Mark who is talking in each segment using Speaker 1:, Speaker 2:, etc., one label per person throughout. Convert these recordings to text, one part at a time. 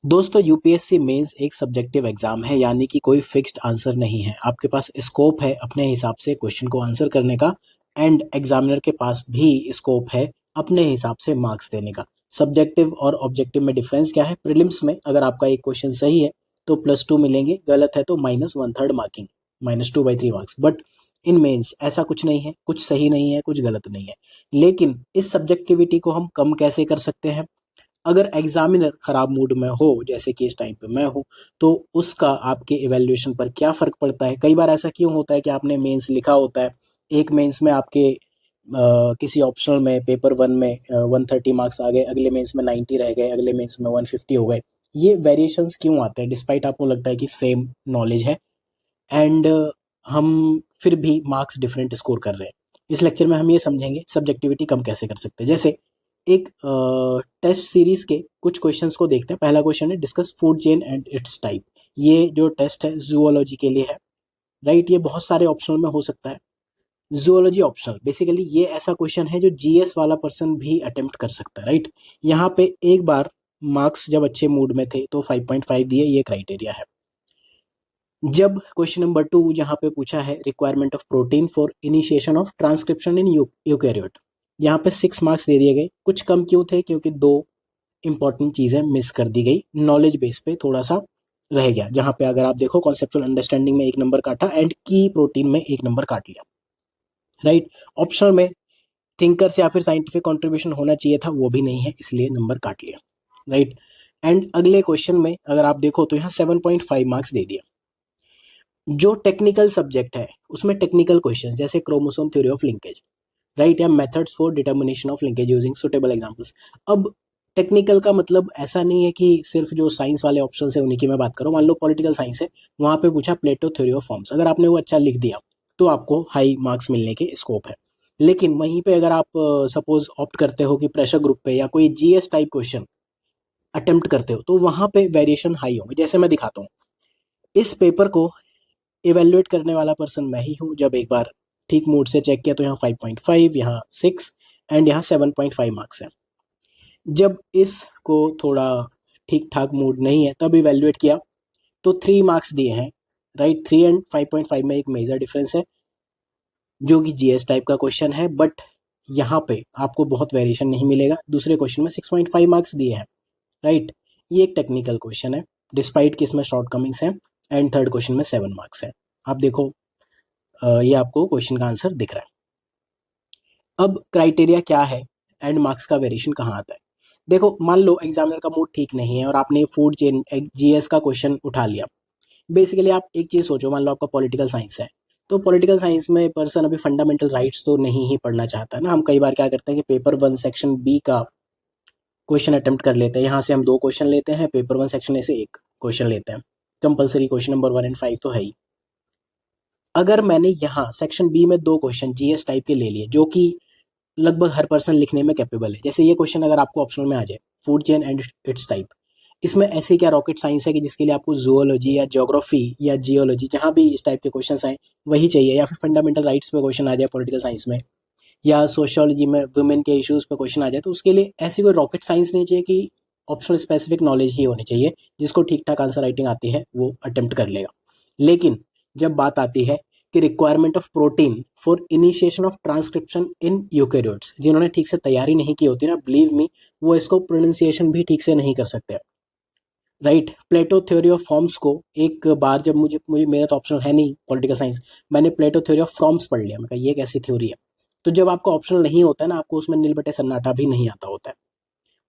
Speaker 1: दोस्तों UPSC mains एक subjective exam है, यानी कि कोई फिक्स्ड आंसर नहीं है। आपके पास स्कोप है अपने हिसाब से क्वेश्चन को आंसर करने का, एंड एग्जामिनर के पास भी स्कोप है अपने हिसाब से मार्क्स देने का। सब्जेक्टिव और ऑब्जेक्टिव में डिफरेंस क्या है? प्रीलिम्स में अगर आपका एक क्वेश्चन सही है तो +2 मिलेंगे, गलत है तो -1/3 marking, -2/3 marks. But in mains ऐसा कुछ नहीं है, कुछ सही नहीं है, कुछ गलत नहीं है। लेकिन इस सब्जेक्टिविटी को हम कम कैसे कर सकते हैं? अगर एग्जामिनर खराब मूड में हो, जैसे कि इस टाइम पे मैं हूँ, तो उसका आपके इवैल्यूएशन पर क्या फर्क पड़ता है? कई बार ऐसा क्यों होता है कि आपने मेंस लिखा होता है, एक मेंस में आपके किसी ऑप्शनल में पेपर वन में 130 मार्क्स आ गए, अगले मेंस में 90 रह गए, अगले मेंस में 150 हो गए। ये वेरिएशंस क्यों आते हैं डिस्पाइट आपको लगता है कि सेम नॉलेज है, एंड हम फिर भी मार्क्स डिफरेंट स्कोर कर रहे हैं? इस लेक्चर में हम ये समझेंगे सब्जेक्टिविटी कम कैसे कर सकते हैं। जैसे एक टेस्ट सीरीज के कुछ क्वेश्चंस को देखते हैं। पहला क्वेश्चन है discuss food chain and it's type. ये जो टेस्ट है जूलॉजी के लिए है, राइट? ये बहुत सारे ऑप्शनल में हो सकता है। जूलॉजी ऑप्शनल, बेसिकली ये ऐसा क्वेश्चन है जो जीएस वाला पर्सन भी अटेम्प्ट कर सकता है, राइट? यहाँ पे एक बार मार्क्स जब अच्छे मूड में थे तो 5.5 दिए, ये क्राइटेरिया है। जब क्वेश्चन नंबर 2 यहाँ पे पूछा है requirement of protein for initiation of transcription in eukaryote, यहाँ पे 6 मार्क्स दे दिए गए। कुछ कम क्यों थे? क्योंकि दो इंपॉर्टेंट चीजें मिस कर दी गई, नॉलेज बेस पे थोड़ा सा रह गया। जहाँ पे अगर आप देखो कॉन्सेप्चुअल अंडरस्टैंडिंग में 1 नंबर काटा एंड की प्रोटीन में 1 नंबर काट लिया, राइट? ऑप्शनल में थिंकर्स या फिर साइंटिफिक कंट्रीब्यूशन होना चाहिए था, वो भी नहीं है, इसलिए नंबर काट लिया, राइट? एंड अगले क्वेश्चन में अगर आप देखो तो यहाँ 7.5 मार्क्स दे दिया। जो टेक्निकल सब्जेक्ट है उसमें टेक्निकल क्वेश्चन जैसे chromosome theory of linkage, right, या methods for determination of linkage using suitable examples. अब टेक्निकल का मतलब ऐसा नहीं है कि सिर्फ जो साइंस वाले ऑप्शन है उन्हीं की मैं बात करूँ। मान लो पॉलिटिकल साइंस है, वहां पे पूछा प्लेटो थ्योरी ऑफ फॉर्म्स, अगर आपने वो अच्छा लिख दिया तो आपको हाई मार्क्स मिलने के स्कोप है। लेकिन वहीं पे अगर आप सपोज ऑप्ट करते हो कि प्रेशर ग्रुप पे या कोई जीएस टाइप क्वेश्चन अटेम्प्ट करते हो, तो वहां पे वेरिएशन हाई होंगे। जैसे मैं दिखाता हूँ, इस पेपर को इवेल्युएट करने वाला पर्सन मैं ही हूँ। जब एक बार ठीक मूड से चेक किया तो यहाँ 5.5, यहाँ 6 एंड यहाँ 7.5 मार्क्स है। जब इसको थोड़ा ठीक ठाक मूड नहीं है तब इवेल्युएट किया तो 3 मार्क्स दिए हैं, राइट? 3 एंड 5.5 में एक मेजर डिफरेंस है, जो कि जीएस टाइप का क्वेश्चन है। बट यहाँ पे आपको बहुत वेरिएशन नहीं मिलेगा। दूसरे क्वेश्चन में 6.5 मार्क्स दिए हैं, राइट? ये एक टेक्निकल क्वेश्चन है डिस्पाइट कि इसमें शॉर्ट कमिंग्स हैं। एंड थर्ड क्वेश्चन में 7 मार्क्स है। आप देखो, ये आपको क्वेश्चन का आंसर दिख रहा है। अब क्राइटेरिया क्या है एंड मार्क्स का वेरिएशन कहाँ आता है? देखो, मान लो एग्जामिनर का मूड ठीक नहीं है और आपने फूड चेन जीएस का क्वेश्चन उठा लिया। बेसिकली आप एक चीज सोचो, मान लो आपका पॉलिटिकल साइंस है, तो पॉलिटिकल साइंस में पर्सन अभी फंडामेंटल राइट्स तो नहीं ही पढ़ना चाहता है ना। हम कई बार क्या करते हैं कि पेपर 1 सेक्शन बी का क्वेश्चन अटेम्प्ट कर लेते हैं। यहाँ से हम 2 क्वेश्चन लेते हैं, पेपर 1 सेक्शन ए से 1 क्वेश्चन लेते हैं। कंपलसरी क्वेश्चन नंबर 1 एंड 5 तो है ही। अगर मैंने यहाँ सेक्शन बी में 2 क्वेश्चन जीएस टाइप के ले लिए, जो कि लगभग हर पर्सन लिखने में कैपेबल है, जैसे ये क्वेश्चन अगर आपको ऑप्शनल में आ जाए, food chain and it's type, इसमें ऐसे क्या रॉकेट साइंस है कि जिसके लिए आपको जूलॉजी या ज्योग्राफी या जियोलॉजी, जहाँ भी इस टाइप के क्वेश्चन आए वही चाहिए, या फिर फंडामेंटल राइट्स पे क्वेश्चन आ जाए पॉलिटिकल साइंस में, या सोशियोलॉजी में वुमेन के इश्यूज पे क्वेश्चन आ जाए, तो उसके लिए ऐसी कोई रॉकेट साइंस नहीं चाहिए कि ऑप्शनल स्पेसिफिक नॉलेज ही होनी चाहिए। जिसको ठीक ठाक आंसर राइटिंग आती है वो अटेम्प्ट कर लेगा। लेकिन जब बात आती है कि requirement of protein for initiation of transcription in eukaryotes, जिन्होंने ठीक से तैयारी नहीं की होती ना, बिलीव मी, वो इसको प्रोनाउंसिएशन भी ठीक से नहीं कर सकते, right? Plato theory of forms को एक बार जब मुझे मुझे मेरा तो ऑप्शनल है नहीं पॉलिटिकल साइंस, मैंने प्लेटो थ्योरी ऑफ फॉर्म्स पढ़ लिया। मैं कहा ये कैसी थ्योरी है? तो जब आपका ऑप्शनल नहीं होता है ना, आपको उसमें नील बटे सन्नाटा भी नहीं आता होता है।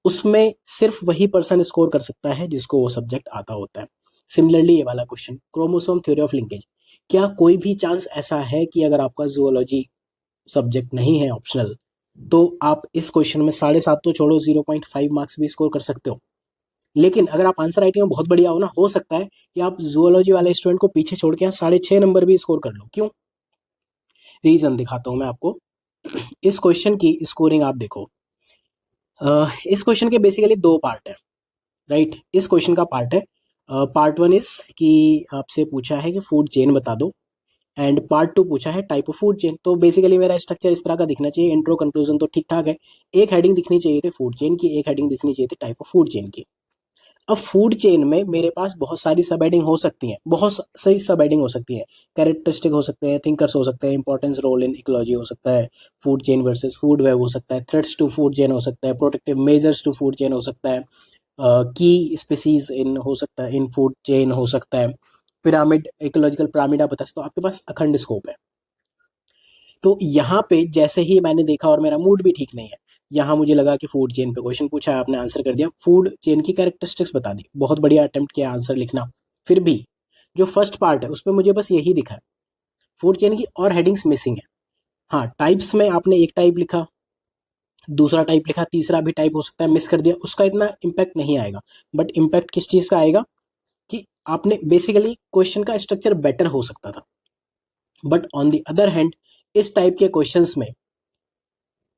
Speaker 1: उसमें सिर्फ वही पर्सन स्कोर कर सकता है जिसको वो सब्जेक्ट आता होता है। सिमिलरली ये वाला question chromosome theory of linkage, क्या कोई भी चांस ऐसा है कि अगर आपका जूलॉजी सब्जेक्ट नहीं है ऑप्शनल, तो आप इस क्वेश्चन में 7.5 तो छोड़ो, 0.5 मार्क्स भी स्कोर कर सकते हो? लेकिन अगर आप आंसर राइटिंग में बहुत बढ़िया हो ना, हो सकता है कि आप जूलॉजी वाले स्टूडेंट को पीछे छोड़ के यहाँ 6.5 नंबर भी स्कोर कर लो। क्यों? रीजन दिखाता हूं मैं आपको। इस क्वेश्चन की स्कोरिंग आप देखो। इस क्वेश्चन के बेसिकली 2 पार्ट है, राइट? इस क्वेश्चन का पार्ट है, पार्ट 1 इज कि आपसे पूछा है कि फूड चेन बता दो, एंड पार्ट 2 पूछा है टाइप ऑफ फूड चेन। तो बेसिकली मेरा स्ट्रक्चर इस तरह का दिखना चाहिए। इंट्रो कंक्लूजन तो ठीक ठाक है, एक हेडिंग दिखनी चाहिए थी फूड चेन की, एक हेडिंग दिखनी चाहिए थी टाइप ऑफ फूड चेन की। अब फूड चेन में मेरे पास बहुत सारी सब हेडिंग हो सकती हैं, बहुत सही सब हेडिंग हो सकती है। कैरेक्टरिस्टिक हो सकते हैं, थिंकर्स हो सकते हैं, इंपॉर्टेंस रोल इन इकोलॉजी हो सकता है, food chain versus food web हो सकता है, थ्रेट्स टू फूड चेन हो सकता है, protective measures to food chain हो सकता है, की स्पीसीज इन हो सकता है, इन फूड चेन हो सकता है, पिरामिड, इकोलॉजिकल पिरामिड आप बता सकते हो। आपके पास अखंड स्कोप है। तो यहाँ पे जैसे ही मैंने देखा और मेरा मूड भी ठीक नहीं है, यहाँ मुझे लगा कि फूड चेन पे क्वेश्चन पूछा है, आपने आंसर कर दिया, फूड चेन की कैरेक्टरिस्टिक्स बता दी, बहुत बढ़िया अटेम्प्ट किया आंसर लिखना। फिर भी जो फर्स्ट पार्ट है उसमें मुझे बस यही दिखा है, फूड चेन की और हेडिंग्स मिसिंग है। हाँ, टाइप्स में आपने एक टाइप लिखा, दूसरा टाइप लिखा, तीसरा भी टाइप हो सकता है, मिस कर दिया, उसका इतना इम्पैक्ट नहीं आएगा। बट इम्पैक्ट किस चीज़ का आएगा कि आपने बेसिकली क्वेश्चन का स्ट्रक्चर बेटर हो सकता था। But on the other hand इस टाइप के क्वेश्चंस में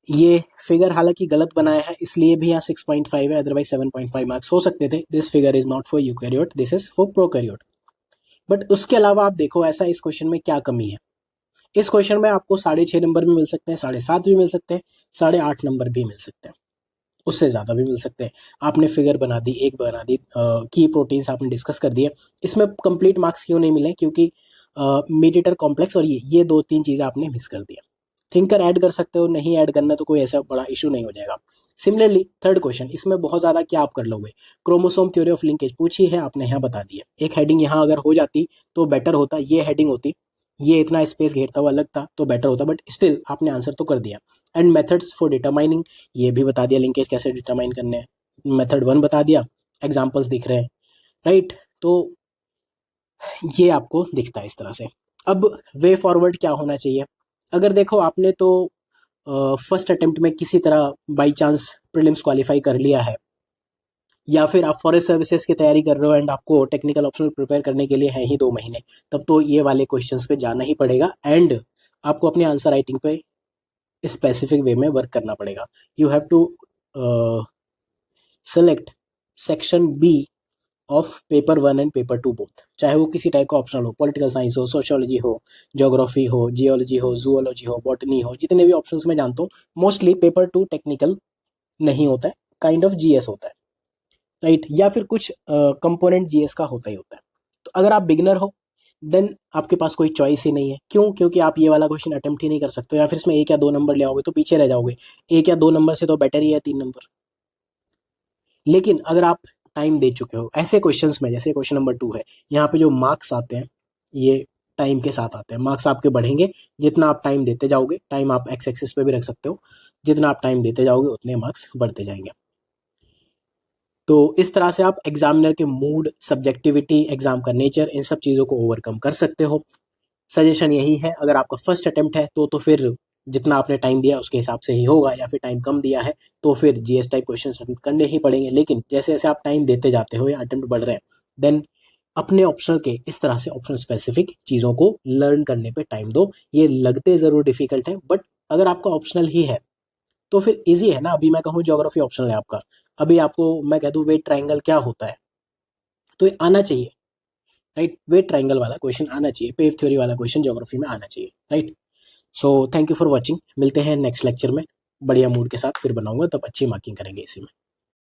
Speaker 1: ये फिगर हालांकि गलत बनाया है, इसलिए भी यहाँ 6.5 है, अदरवाइज 7.5 मार्क्स हो सकते थे। This figure is not for eukaryote, this is for prokaryote. But उसके अलावा आप देखो ऐसा इस क्वेश्चन में क्या कमी है। इस क्वेश्चन में आपको 6.5 नंबर भी मिल सकते हैं, 7.5 भी मिल सकते हैं, 8.5 नंबर भी मिल सकते हैं, उससे ज़्यादा भी मिल सकते हैं। आपने फिगर बना दी, एक बना दी, की प्रोटीन्स आपने डिस्कस कर दिए, इसमें कंप्लीट मार्क्स क्यों नहीं मिले, क्योंकि मीडिएटर कॉम्प्लेक्स और ये दो तीन चीज़ें आपने मिस कर दिया। थिंकर ऐड कर सकते हो, नहीं ऐड करना तो कोई ऐसा बड़ा इशू नहीं हो जाएगा। सिमिलरली थर्ड क्वेश्चन, इसमें बहुत ज़्यादा क्या आप कर लोगे, क्रोमोसोम थ्योरी ऑफ लिंकेज पूछी है, आपने यहाँ बता दिया। एक हेडिंग यहाँ अगर हो जाती तो बेटर होता, ये हेडिंग होती, ये इतना स्पेस घेरता हुआ लगता तो बेटर होता, बट स्टिल आपने आंसर तो कर दिया। एंड मेथड्स फॉर डिटरमाइनिंग, ये भी बता दिया लिंकेज कैसे डिटरमाइन करने हैं, मेथड 1 बता दिया, एग्जाम्पल्स दिख रहे हैं, राइट। तो ये आपको दिखता है इस तरह से। अब वे फॉरवर्ड क्या होना चाहिए, अगर देखो आपने तो फर्स्ट अटेम्प्ट में किसी तरह बाई चांस प्रीलिम्स क्वालिफाई कर लिया है, या फिर आप फॉरेस्ट सर्विसेज की तैयारी कर रहे हो एंड आपको टेक्निकल ऑप्शनल प्रिपेयर करने के लिए है ही 2 महीने, तब तो ये वाले क्वेश्चंस पे जाना ही पड़ेगा एंड आपको अपनी आंसर राइटिंग पे स्पेसिफिक वे में वर्क करना पड़ेगा। You have to select section B of paper 1 and paper 2 both, चाहे वो किसी टाइप का ऑप्शनल हो, पॉलिटिकल साइंस हो, सोशियोलॉजी हो, ज्योग्राफी हो, जियोलॉजी हो, जूलॉजी हो, बॉटनी हो, जितने भी ऑप्शंस मैं जानता हूँ, मोस्टली पेपर 2 टेक्निकल नहीं होता है, काइंड ऑफ जीएस होता है, राइट, या फिर कुछ कंपोनेंट जीएस का होता ही होता है। तो अगर आप बिगनर हो देन आपके पास कोई चॉइस ही नहीं है, क्यों, क्योंकि आप ये वाला क्वेश्चन अटेम्प्ट ही नहीं कर सकते, या फिर इसमें 1 या 2 नंबर ले आओगे तो पीछे रह जाओगे। 1 या 2 नंबर से तो बेटर ही है 3 नंबर। लेकिन अगर आप टाइम दे चुके हो ऐसे क्वेश्चंस में, जैसे क्वेश्चन नंबर 2 है, यहाँ पे जो मार्क्स आते हैं ये टाइम के साथ आते हैं, मार्क्स आपके बढ़ेंगे जितना आप टाइम देते जाओगे, टाइम आप एक्स एक्सिस पे भी रख सकते हो, जितना आप टाइम देते जाओगे उतने मार्क्स बढ़ते जाएंगे। तो इस तरह से आप एग्जामिनर के मूड, सब्जेक्टिविटी, एग्जाम का नेचर, इन सब चीज़ों को ओवरकम कर सकते हो। सजेशन यही है, अगर आपका फर्स्ट अटेम्प्ट है तो फिर जितना आपने टाइम दिया उसके हिसाब से ही होगा, या फिर टाइम कम दिया है तो फिर जीएस टाइप क्वेश्चंस अटेम्प्ट करने ही पड़ेंगे। लेकिन जैसे जैसे आप टाइम देते जाते हो या अटेम्प्ट बढ़ रहे हैं, देन अपने ऑप्शनल के इस तरह से ऑप्शनल स्पेसिफिक चीज़ों को लर्न करने पे टाइम दो। ये लगते ज़रूर डिफिकल्ट है, बट अगर आपका ऑप्शनल ही है तो फिर ईजी है ना। अभी मैं कहूँ ज्योग्राफी ऑप्शनल है आपका, अभी आपको मैं कह दूँ वेट ट्राइंगल क्या होता है, तो ये आना चाहिए, राइट। वेट ट्राइंगल वाला क्वेश्चन आना चाहिए, पेव थ्योरी वाला क्वेश्चन ज्योग्राफी में आना चाहिए, right. So thank you for watching, मिलते हैं नेक्स्ट लेक्चर में बढ़िया मूड के साथ, फिर बनाऊंगा, तब अच्छी मार्किंग करेंगे इसी में।